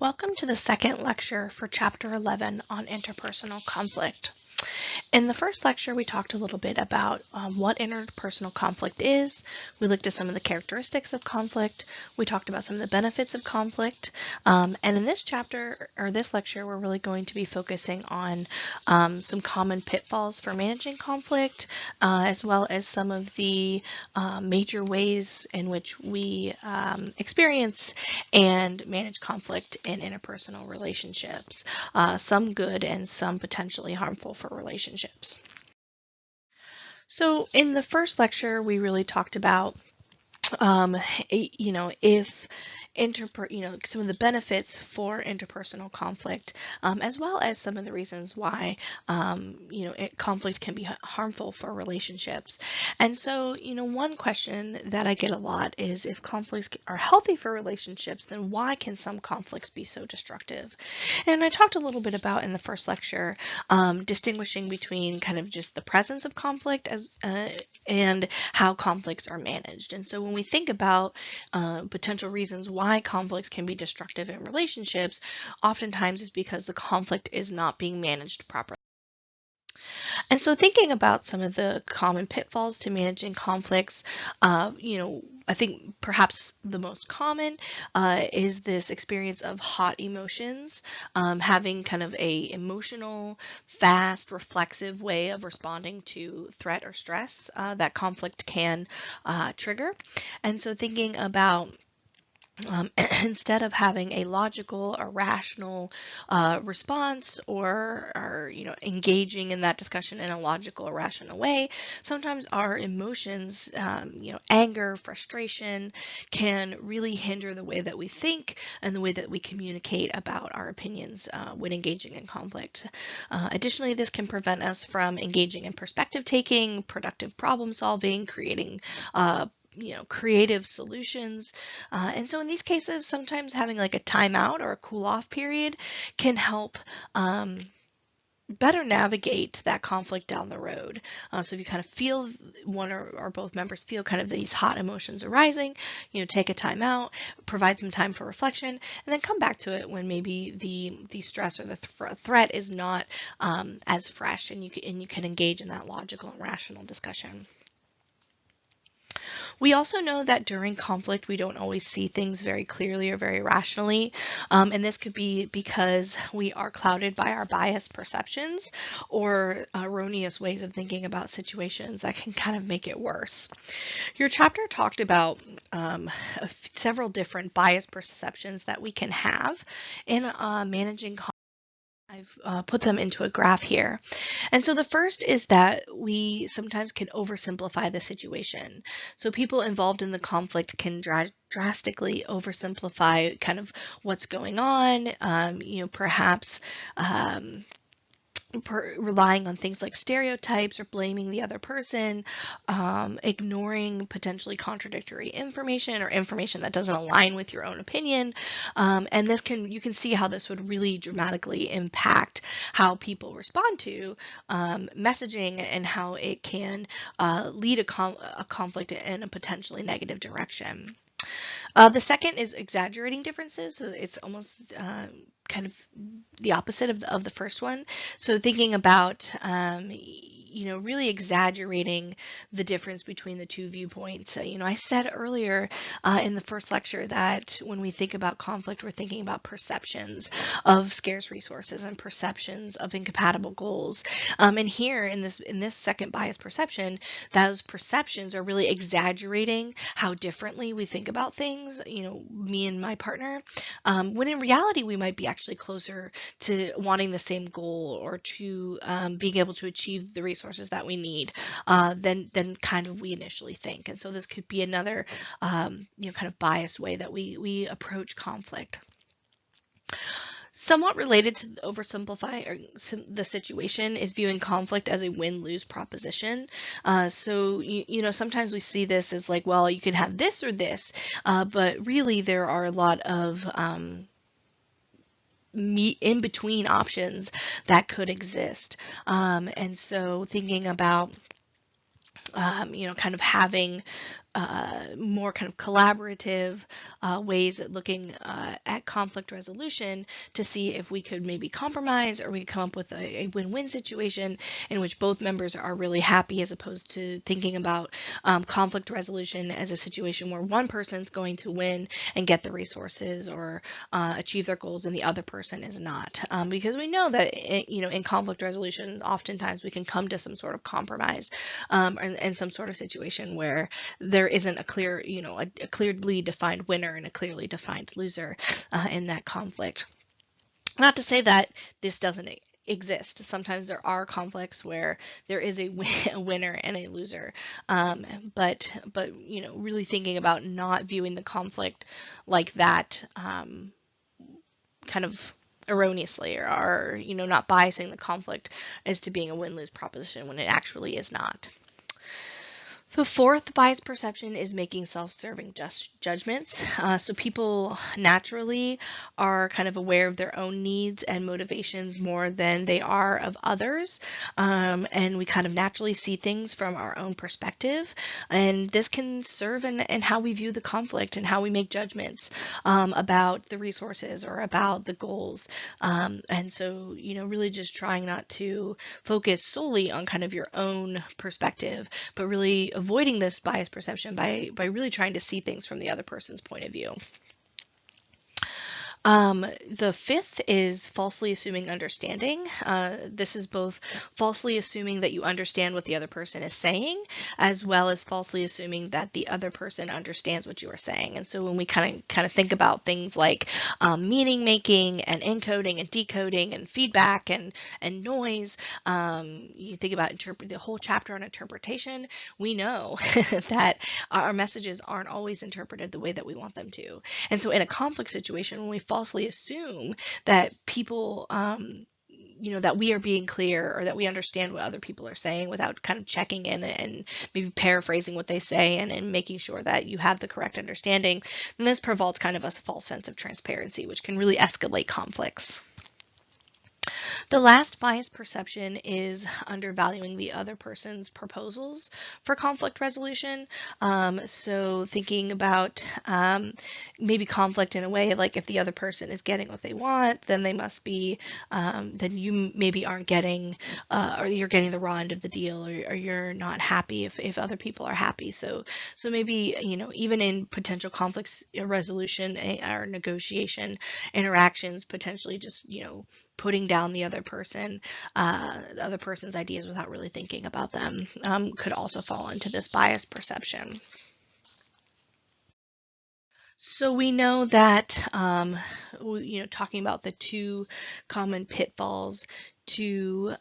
Welcome to the second lecture for Chapter 11 on interpersonal conflict. In the first lecture, we talked a little bit about what interpersonal conflict is. We looked at some of the characteristics of conflict. We talked about some of the benefits of conflict. And in this chapter, or this lecture, we're really going to be focusing on some common pitfalls for managing conflict, as well as some of the major ways in which we experience and manage conflict in interpersonal relationships, some good and some potentially harmful for relationships. So in the first lecture, we really talked about, if some of the benefits for interpersonal conflict, as well as some of the reasons why, conflict can be harmful for relationships. And so, one question that I get a lot is if conflicts are healthy for relationships, then why can some conflicts be so destructive? And I talked a little bit about in the first lecture, distinguishing between kind of just the presence of conflict and how conflicts are managed. And so when we think about potential reasons why conflicts can be destructive in relationships, oftentimes is because the conflict is not being managed properly. And so thinking about some of the common pitfalls to managing conflicts, I think perhaps the most common is this experience of hot emotions, having kind of a emotional, fast, reflexive way of responding to threat or stress that conflict can trigger. And so thinking about instead of having a logical or rational response or engaging in that discussion in a logical or rational way, sometimes our emotions, anger, frustration, can really hinder the way that we think and the way that we communicate about our opinions when engaging in conflict. Additionally, this can prevent us from engaging in perspective taking, productive problem solving, creating creative solutions. And so in these cases, sometimes having like a timeout or a cool off period can help better navigate that conflict down the road. So if you kind of feel one or both members feel kind of these hot emotions arising, take a time out, provide some time for reflection, and then come back to it when maybe the stress or the threat is not as fresh, and you can engage in that logical and rational discussion. We also know that during conflict, we don't always see things very clearly or very rationally. And this could be because we are clouded by our biased perceptions or erroneous ways of thinking about situations that can kind of make it worse. Your chapter talked about several different biased perceptions that we can have in managing conflict. I've put them into a graph here. And so the first is that we sometimes can oversimplify the situation. So people involved in the conflict can drastically oversimplify kind of what's going on, perhaps relying on things like stereotypes or blaming the other person, ignoring potentially contradictory information or information that doesn't align with your own opinion. And you can see how this would really dramatically impact how people respond to messaging and how it can lead a conflict in a potentially negative direction. The second is exaggerating differences. So it's almost kind of the opposite of the first one. So thinking about, really exaggerating the difference between the two viewpoints. I said earlier in the first lecture that when we think about conflict, we're thinking about perceptions of scarce resources and perceptions of incompatible goals. And here in this second bias perception, those perceptions are really exaggerating how differently we think about things, me and my partner, when in reality we might be actually closer to wanting the same goal or to being able to achieve the resources that we need than kind of we initially think. And so this could be another kind of biased way that we approach conflict. Somewhat related to oversimplifying the situation is viewing conflict as a win-lose proposition. So sometimes we see this as like, well, you can have this or this, but really there are a lot of in between options that could exist. And so thinking about kind of having more kind of collaborative ways at looking at conflict resolution to see if we could maybe compromise, or we could come up with a win-win situation in which both members are really happy, as opposed to thinking about conflict resolution as a situation where one person's going to win and get the resources or achieve their goals and the other person is not. Because we know that in conflict resolution, oftentimes we can come to some sort of compromise and some sort of situation where there isn't a clear, a clearly defined winner and a clearly defined loser in that conflict. Not to say that this doesn't exist. Sometimes there are conflicts where there is a winner and a loser, but really thinking about not viewing the conflict like that, kind of erroneously, or not biasing the conflict as to being a win-lose proposition when it actually is not. The fourth bias perception is making self-serving judgments. So people naturally are kind of aware of their own needs and motivations more than they are of others. And we kind of naturally see things from our own perspective. And this can serve in how we view the conflict and how we make judgments about the resources or about the goals. And so, really just trying not to focus solely on kind of your own perspective, but really avoiding this bias perception by really trying to see things from the other person's point of view. The fifth is falsely assuming understanding. This is both falsely assuming that you understand what the other person is saying, as well as falsely assuming that the other person understands what you are saying. And so when we kind of think about things like meaning making and encoding and decoding and feedback and noise, you think about the whole chapter on interpretation. We know that our messages aren't always interpreted the way that we want them to. And so in a conflict situation, when we falsely assume that people, that we are being clear or that we understand what other people are saying without kind of checking in and maybe paraphrasing what they say and making sure that you have the correct understanding, then this provides kind of a false sense of transparency, which can really escalate conflicts. The last bias perception is undervaluing the other person's proposals for conflict resolution. So thinking about maybe conflict in a way like if the other person is getting what they want, then they must be, then you maybe aren't getting, or you're getting the raw end of the deal, or you're not happy if other people are happy. So maybe, even in potential conflicts resolution or negotiation interactions, potentially just, putting down the other person's ideas without really thinking about them could also fall into this bias perception. So we know that, talking about the two common pitfalls to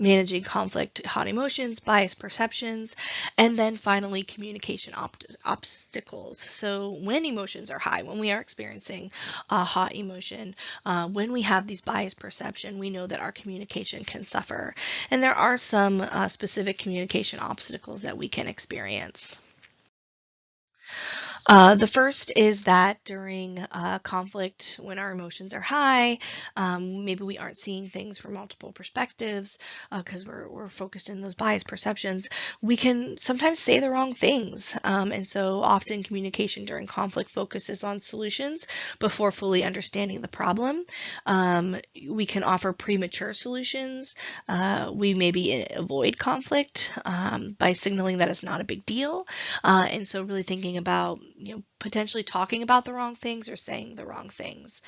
managing conflict, hot emotions, bias perceptions, and then finally communication obstacles. So when emotions are high, when we are experiencing a hot emotion, when we have these bias perception, we know that our communication can suffer. And there are some specific communication obstacles that we can experience. The first is that during conflict, when our emotions are high, maybe we aren't seeing things from multiple perspectives because we're focused in those biased perceptions, we can sometimes say the wrong things. And so often communication during conflict focuses on solutions before fully understanding the problem. We can offer premature solutions. We maybe avoid conflict by signaling that it's not a big deal. And so really thinking about potentially talking about the wrong things or saying the wrong things.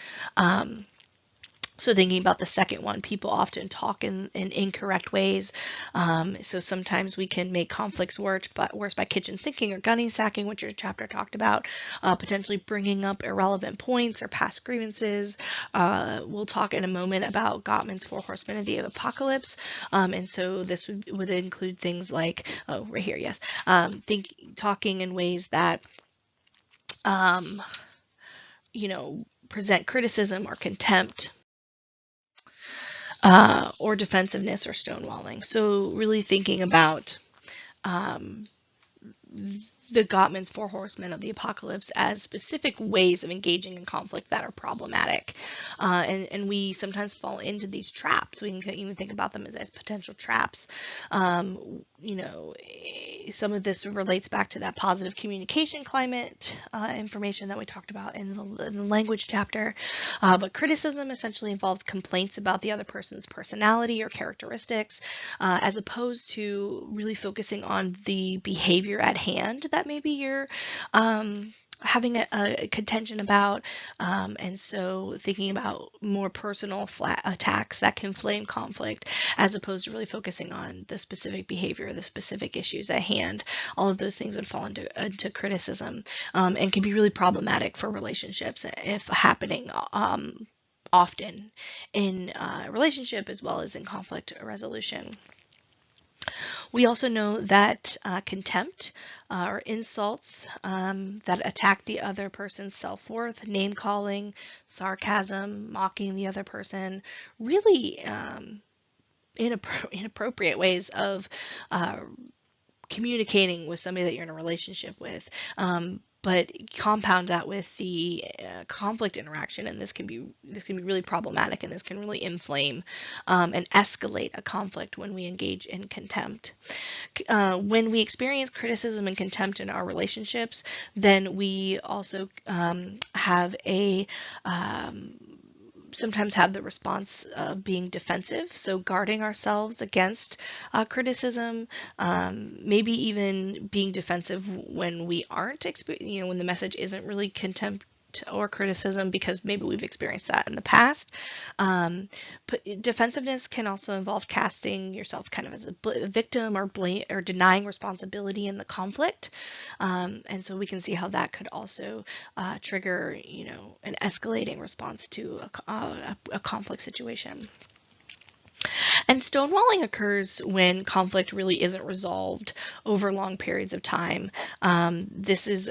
So thinking about the second one, people often talk in incorrect ways. So sometimes we can make conflicts worse by kitchen sinking or gunny sacking, which your chapter talked about, potentially bringing up irrelevant points or past grievances. We'll talk in a moment about Gottman's 4 Horsemen of the Apocalypse. And so this would include things like, right here, yes, talking in ways that present criticism or contempt, or defensiveness or stonewalling. So really thinking about the Gottman's 4 Horsemen of the Apocalypse as specific ways of engaging in conflict that are problematic. and we sometimes fall into these traps. We can even think about them as potential traps. Some of this relates back to that positive communication climate information that we talked about in the language chapter. But criticism essentially involves complaints about the other person's personality or characteristics, as opposed to really focusing on the behavior at hand that maybe you're having a contention about, and so thinking about more personal attacks that can flame conflict, as opposed to really focusing on the specific behavior, the specific issues at hand. All of those things would fall into criticism, and can be really problematic for relationships if happening often in a relationship as well as in conflict resolution. We also know that contempt or insults that attack the other person's self-worth, name-calling, sarcasm, mocking the other person, really inappropriate ways of communicating with somebody that you're in a relationship with. But compound that with the conflict interaction, and this can be really problematic, and this can really inflame and escalate a conflict when we engage in contempt. When we experience criticism and contempt in our relationships, then we also sometimes have the response of being defensive, so guarding ourselves against criticism, maybe even being defensive when we aren't, when the message isn't really contempt or criticism, because maybe we've experienced that in the past. But defensiveness can also involve casting yourself kind of as a victim or blame or denying responsibility in the conflict. And so we can see how that could also trigger, an escalating response to a conflict situation. And stonewalling occurs when conflict really isn't resolved over long periods of time. This is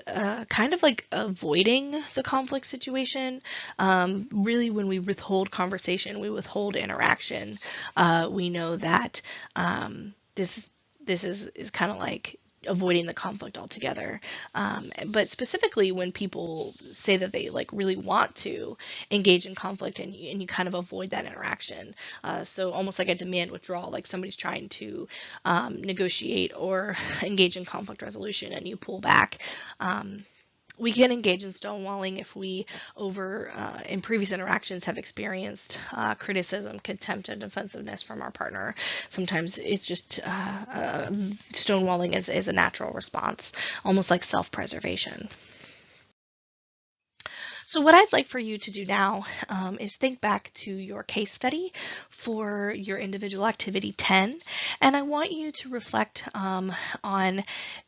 kind of like avoiding the conflict situation. Really, when we withhold conversation, we withhold interaction. We know that this is kind of like avoiding the conflict altogether. But specifically when people say that they really want to engage in conflict, and you kind of avoid that interaction. So almost like a demand withdrawal, like somebody's trying to negotiate or engage in conflict resolution and you pull back. We can engage in stonewalling if we in previous interactions have experienced criticism, contempt, and defensiveness from our partner. Sometimes it's just stonewalling is a natural response, almost like self-preservation. So what I'd like for you to do now is think back to your case study for your individual activity 10, and I want you to reflect on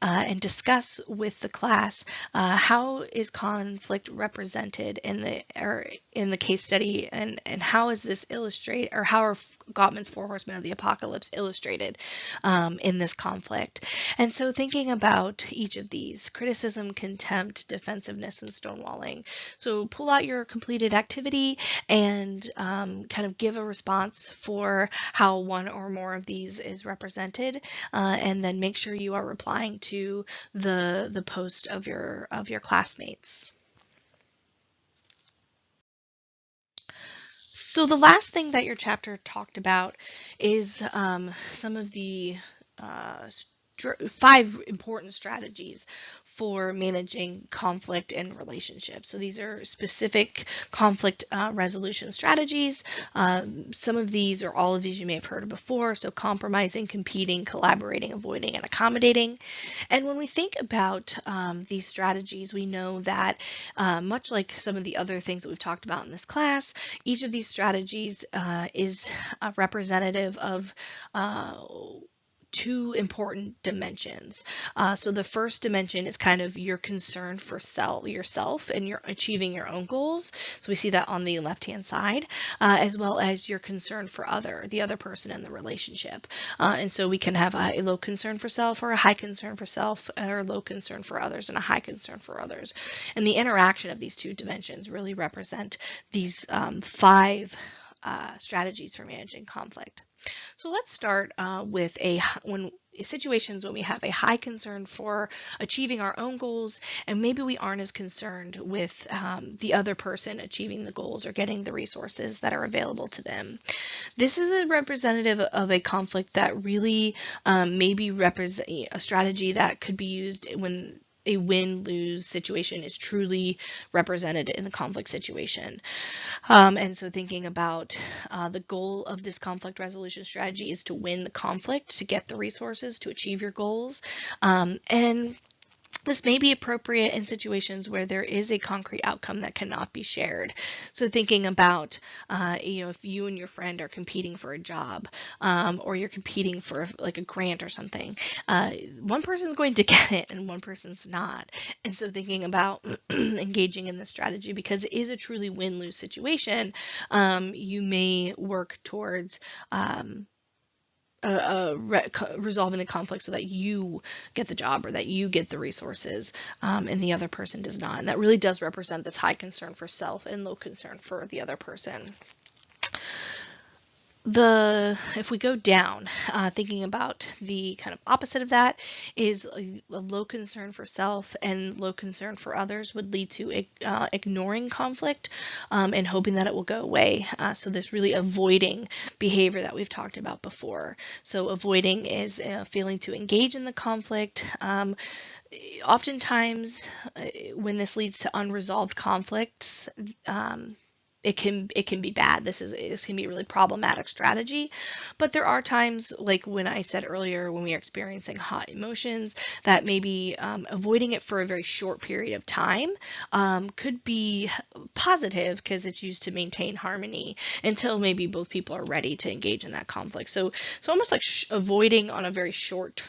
and discuss with the class how is conflict represented in the case study, and how is this illustrate, or how are Gottman's four horsemen of the apocalypse illustrated in this conflict. And so thinking about each of these: criticism, contempt, defensiveness, and stonewalling. So pull out your completed activity and kind of give a response for how one or more of these is represented, and then make sure you are replying to the post of your classmates. So the last thing that your chapter talked about is some of the 5 important strategies for managing conflict in relationships. So these are specific conflict resolution strategies. Some of these, or all of these, you may have heard of before. So compromising, competing, collaborating, avoiding, and accommodating. And when we think about these strategies, we know that much like some of the other things that we've talked about in this class, each of these strategies is representative of 2 important dimensions. So the first dimension is kind of your concern for yourself and you're achieving your own goals. So we see that on the left-hand side, as well as your concern for the other person in the relationship. And so we can have a low concern for self, or a high concern for self, or a low concern for others and a high concern for others. And the interaction of these 2 dimensions really represent these 5 strategies for managing conflict. So let's start with situations when we have a high concern for achieving our own goals, and maybe we aren't as concerned with the other person achieving the goals or getting the resources that are available to them. This is a representative of a conflict that really maybe represent a strategy that could be used when a win-lose situation is truly represented in a conflict situation. And so thinking about the goal of this conflict resolution strategy is to win the conflict, to get the resources, to achieve your goals. And this may be appropriate in situations where there is a concrete outcome that cannot be shared. So thinking about, if you and your friend are competing for a job, or you're competing for like a grant or something, one person's going to get it and one person's not. And so thinking about engaging in this strategy, because it is a truly win-lose situation, you may work towards resolving the conflict so that you get the job or that you get the resources, and the other person does not. And that really does represent this high concern for self and low concern for the other person. If we go down, thinking about the kind of opposite of that is a low concern for self and low concern for others would lead to ignoring conflict and hoping that it will go away. So this really avoiding behavior that we've talked about before. So avoiding is failing to engage in the conflict. Oftentimes, when this leads to unresolved conflicts, it can be bad. This can be a really problematic strategy. But there are times, like when I said earlier, when we are experiencing hot emotions, that maybe avoiding it for a very short period of time could be positive because it's used to maintain harmony until maybe both people are ready to engage in that conflict. So almost like avoiding on a very short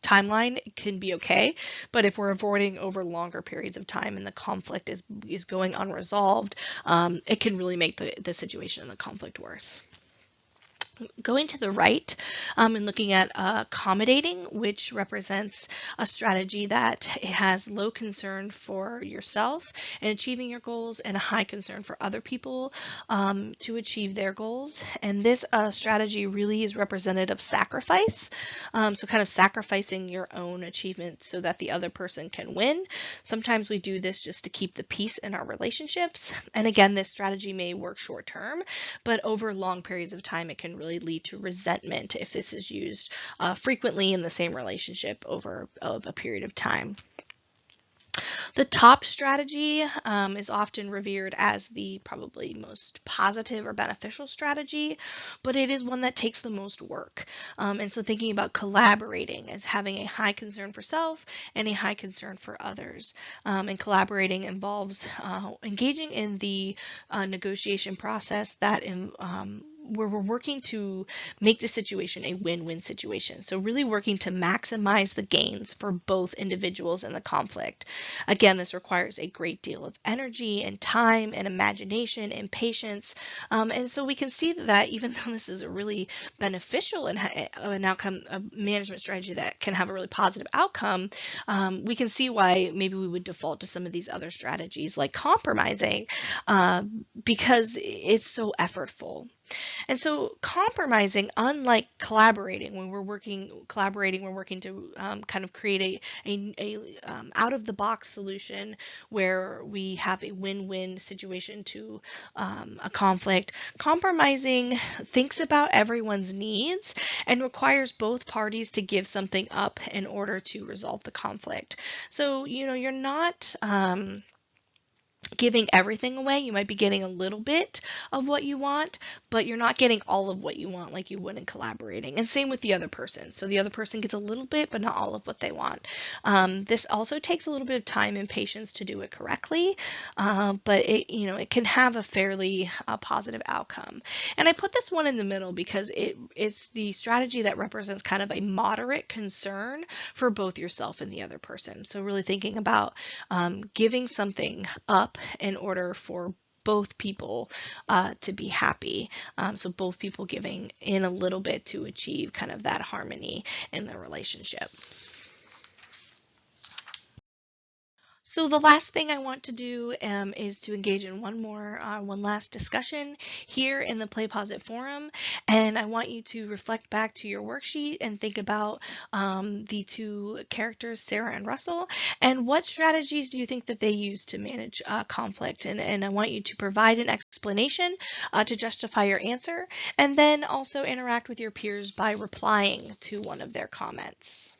timeline can be okay, but if we're avoiding over longer periods of time and the conflict is going unresolved, it can really make the situation and the conflict worse. Going to the right and looking at accommodating, which represents a strategy that has low concern for yourself and achieving your goals and a high concern for other people to achieve their goals. And this strategy really is representative of sacrifice. So kind of sacrificing your own achievements so that the other person can win. Sometimes we do this just to keep the peace in our relationships. And again, this strategy may work short term, but over long periods of time, it can really lead to resentment if this is used frequently in the same relationship over a period of time. The top strategy is often revered as the probably most positive or beneficial strategy, but it is one that takes the most work. And so thinking about collaborating as having a high concern for self and a high concern for others. And collaborating involves engaging in the negotiation process that where we're working to make the situation a win-win situation. So really working to maximize the gains for both individuals in the conflict. Again, this requires a great deal of energy and time and imagination and patience. And so we can see that even though this is a really beneficial and an outcome, a management strategy that can have a really positive outcome, we can see why maybe we would default to some of these other strategies like compromising because it's so effortful. And so compromising, unlike collaborating, when we're working to kind of create a out-of-the-box solution where we have a win-win situation to a conflict. Compromising thinks about everyone's needs and requires both parties to give something up in order to resolve the conflict. So, you're not giving everything away. You might be getting a little bit of what you want, but you're not getting all of what you want like you would in collaborating. And same with the other person. So the other person gets a little bit, but not all of what they want. This also takes a little bit of time and patience to do it correctly, but it can have a fairly positive outcome. And I put this one in the middle because it's the strategy that represents kind of a moderate concern for both yourself and the other person. So really thinking about giving something up in order for both people to be happy. So both people giving in a little bit to achieve kind of that harmony in the relationship. So the last thing I want to do is to engage in one last discussion here in the Play Pause It forum, and I want you to reflect back to your worksheet and think about the two characters, Sarah and Russell, and what strategies do you think that they use to manage conflict? And I want you to provide an explanation to justify your answer, and then also interact with your peers by replying to one of their comments.